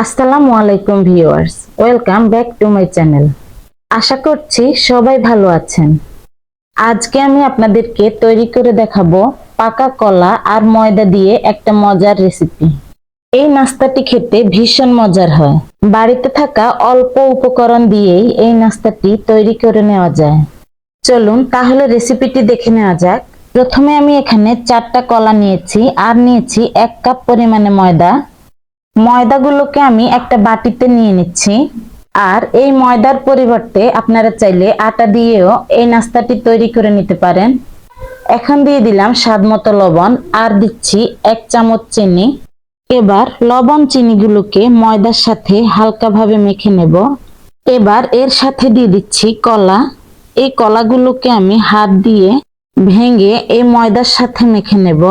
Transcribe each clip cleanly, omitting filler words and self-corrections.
আসসালামু আলাইকুম viewers, welcome back to my channel. আশা করছি সবাই ভালো আছেন। আজকে আমি আপনাদেরকে তৈরি করে দেখাবো পাকা কলা আর ময়দা দিয়ে একটা মজার রেসিপি। এই নাস্তাটি খেতে ভীষণ মজার হয়। বাড়িতে থাকা অল্প উপকরণ দিয়েই এই নাস্তাটি তৈরি করে নেওয়া যায়। চলুন তাহলে রেসিপিটি দেখে নেওয়া যাক। প্রথমে আমি এখানে 4টা কলা নিয়েছি আর নিয়েছি 1 কাপ পরিমাণে ময়দা। ময়দাগুলোকে আমি একটা বাটিতে নিয়ে নিচ্ছি। আর এই ময়দার পরিবর্তে আপনারা চাইলে আটা দিয়েও এই নাস্তাটি তৈরি করে নিতে পারেন। এখন দিয়ে দিলাম স্বাদমতো লবণ আর দিচ্ছি 1 চামচ চিনি। এবার লবণ চিনিগুলোকে ময়দার সাথে হালকাভাবে মেখে নেব। এবার এর সাথে দিয়ে দিচ্ছি কলা। এই কলাগুলোকে আমি হাত দিয়ে ভেঙে এই ময়দার সাথে মেখে নেব।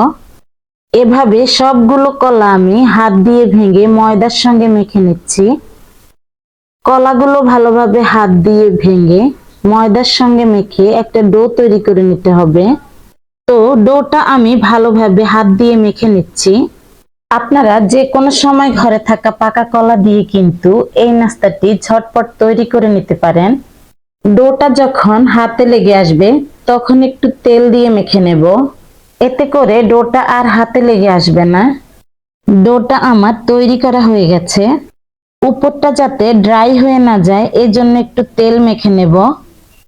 এভাবে সবগুলো কলা আমি হাত দিয়ে ভেঙে ময়দার সঙ্গে মেখে নিচ্ছি। কলাগুলো ভালোভাবে হাত দিয়ে ভেঙে ময়দার সঙ্গে মেখে একটা ডো তৈরি করে নিতে হবে। তো ডোটা আমি ভালোভাবে হাত দিয়ে মেখে নিচ্ছি। আপনারা যে কোনো সময় ঘরে থাকা পাকা কলা দিয়ে কিন্তু এই নাস্তাটি ঝটপট তৈরি করে নিতে পারেন। ডোটা যখন হাতে লেগে আসবে তখন একটু তেল দিয়ে মেখে নেব। এতে করে ডোটা আর হাতে লেগে আসবে না। ডোটা আমার তৈরি করা হয়ে গেছে। উপরটা যাতে ড্রাই হয়ে না যায় এজন্য একটু তেল মেখে নেব।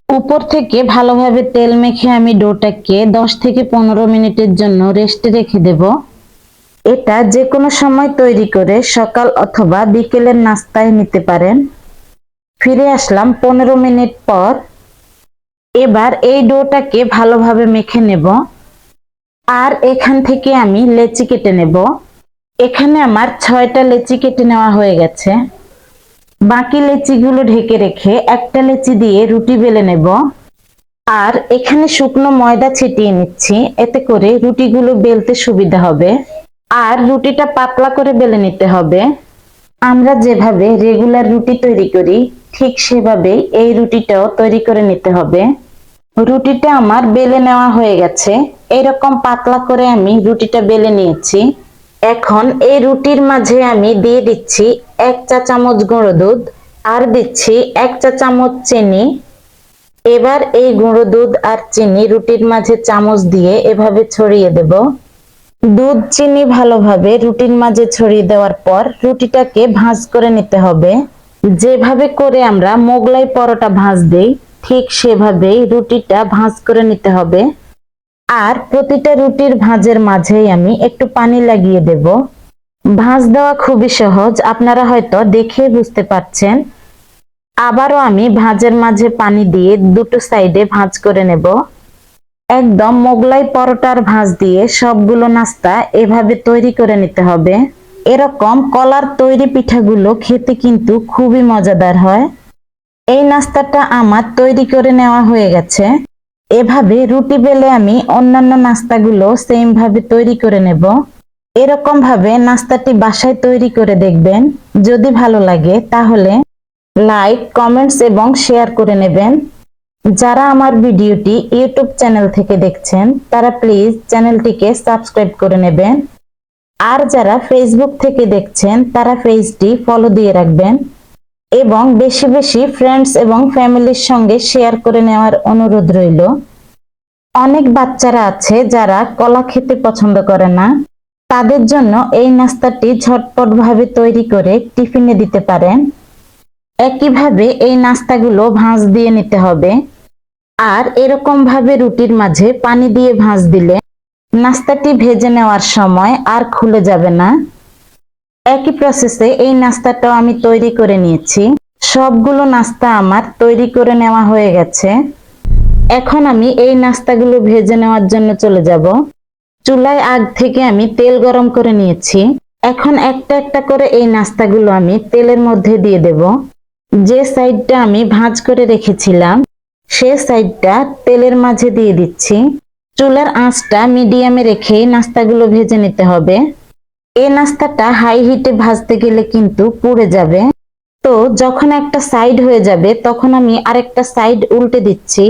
উপর থেকে ভালোভাবে তেল মেখে আমি ডোটাকে 10 থেকে 15 মিনিটের জন্য রেস্টে রেখে দেব। এটা যে কোনো সময় তৈরি করে সকাল অথবা বিকেলের নাস্তায় নিতে পারেন। ফিরে আসলাম 15 মিনিট পর। এবার এই ডোটাকে ভালোভাবে মেখে নেব। আর এখান থেকে আমি লেচি কেটে নেব। এখানে আমার 6টা লেচি কেটে নেওয়া হয়ে গেছে। বাকি লেচিগুলো ঢেকে রেখে একটা লেচি দিয়ে রুটি বেলে নেব। আর এখানে শুকনো ময়দা ছিটিয়ে নিচ্ছি, এতে করে রুটিগুলো বেলতে সুবিধা হবে। আর রুটিটা পাতলা করে বেলে নিতে হবে। আমরা যেভাবে রেগুলার রুটি তৈরি করি ঠিক সেভাবেই এই রুটিটাও তৈরি করে নিতে হবে। রুটিটা আমার বেলে নেওয়া হয়ে গেছে। এরকম পাতলা করে আমি রুটিটা বেলে নিয়েছি। এখন এই রুটির মাঝে আমি দিয়ে দিচ্ছি 1 চা চামচ গুঁড়ো দুধ আর দিচ্ছি 1 চা চামচ চিনি। এবার এই গুঁড়ো দুধ আর চিনি রুটির মাঝে চামচ দিয়ে এভাবে ছড়িয়ে দেব। দুধ চিনি ভালোভাবে রুটির মাঝে ছড়িয়ে দেওয়ার পর রুটিটাকে ভাঁজ করে নিতে হবে। যেভাবে করে আমরা মোগলাই পরোটা ভাঁজ দেই ঠিক সেভাবেই রুটিটা ভাঁজ করে নিতে হবে। আর প্রতিটা রুটির ভাঁজের মাঝেই আমি একটু পানি লাগিয়ে দেব। ভাঁজ দেওয়া খুবই সহজ, আপনারা হয়তো দেখে বুঝতে পারছেন। আবারও আমি ভাঁজের মাঝে পানি দিয়ে দুটো সাইডে ভাঁজ করে নেব। একদম মোগলাই পরোটার ভাঁজ দিয়ে সবগুলো নাস্তা এভাবে তৈরি করে নিতে হবে। এরকম কলার তৈরি পিঠাগুলো খেতে কিন্তু খুবই মজাদার হয়। এই নাস্তাটা আমার তৈরি করে নেওয়া হয়ে গেছে। এভাবে রুটি বেলে আমি অন্যান্য নাস্তাগুলো সেম ভাবে তৈরি করে নেব। এরকম ভাবে নাস্তাটি বাসায় তৈরি করে দেখবেন। যদি ভালো লাগে তাহলে লাইক, কমেন্টস এবং শেয়ার করে নেবেন। যারা আমার ভিডিওটি ইউটিউব চ্যানেল থেকে দেখছেন তারা প্লিজ চ্যানেলটিকে সাবস্ক্রাইব করে নেবেন। আর যারা ফেসবুক থেকে দেখছেন তারা পেজটি ফলো দিয়ে রাখবেন এবং বেশি বেশি ফ্রেন্ডস এবং ফ্যামিলির সঙ্গে শেয়ার করে নেওয়ার অনুরোধ রইল। অনেক বাচ্চারা আছে যারা কলা খেতে পছন্দ করে না, তাদের জন্য এই নাস্তাটি ঝটপট ভাবে তৈরি করে টিফিনে দিতে পারেন। একইভাবে এই নাস্তাগুলো ভাঁজ দিয়ে নিতে হবে। আর এরকম ভাবে রুটির মাঝে পানি দিয়ে ভাঁজ দিলে নাস্তাটি ভেজে নেওয়ার সময় আর খুলে যাবে না। একই প্রসেসে এই নাস্তাটাও আমি তৈরি করে নিয়েছি। সবগুলো নাস্তা আমার তৈরি করে নেওয়া হয়ে গেছে। এখন আমি এই নাস্তাগুলো ভেজে নেওয়ার জন্য চলে যাব। চুলায় আগ থেকে আমি তেল গরম করে নিয়েছি। এখন একটা একটা করে এই নাস্তাগুলো আমি তেলের মধ্যে দিয়ে দেব। যে সাইডটা আমি ভাঁজ করে রেখেছিলাম সে সাইডটা তেলের মাঝে দিয়ে দিচ্ছি। চুলার আঁচটা মিডিয়ামে রেখে নাস্তাগুলো ভেজে নিতে হবে। এই নাস্তাটা হাই হিটে ভাজতে গেলে কিন্তু পুড়ে যাবে। তো যখন একটা সাইড হয়ে যাবে তখন আমি আরেকটা সাইড উল্টে দিচ্ছি।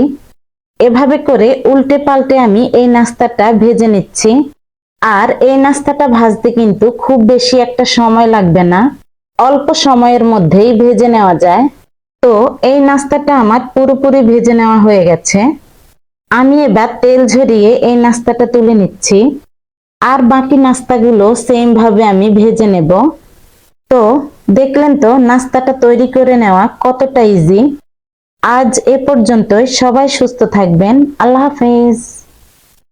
এভাবে করে উল্টে পাল্টে আমি এই নাস্তাটা ভেজে নিচ্ছি। আর এই নাস্তাটা ভাজতে কিন্তু খুব বেশি একটা সময় লাগবে না। অল্প সময়ের মধ্যেই ভেজে নেওয়া যায়। তো এই নাস্তাটা আমার পুরোপুরি ভেজে নেওয়া হয়ে গেছে। আমি এবার তেল ঝরিয়ে এই নাস্তাটা তুলে নিচ্ছি। আর বাকি নাস্তাগুলো সেম ভাবে আমি ভেজে নেব। তো দেখলেন তো নাস্তাটা তৈরি করে নেওয়া কতটা ইজি। আজ এ পর্যন্তই। সবাই সুস্থ থাকবেন। আল্লাহ হাফেজ।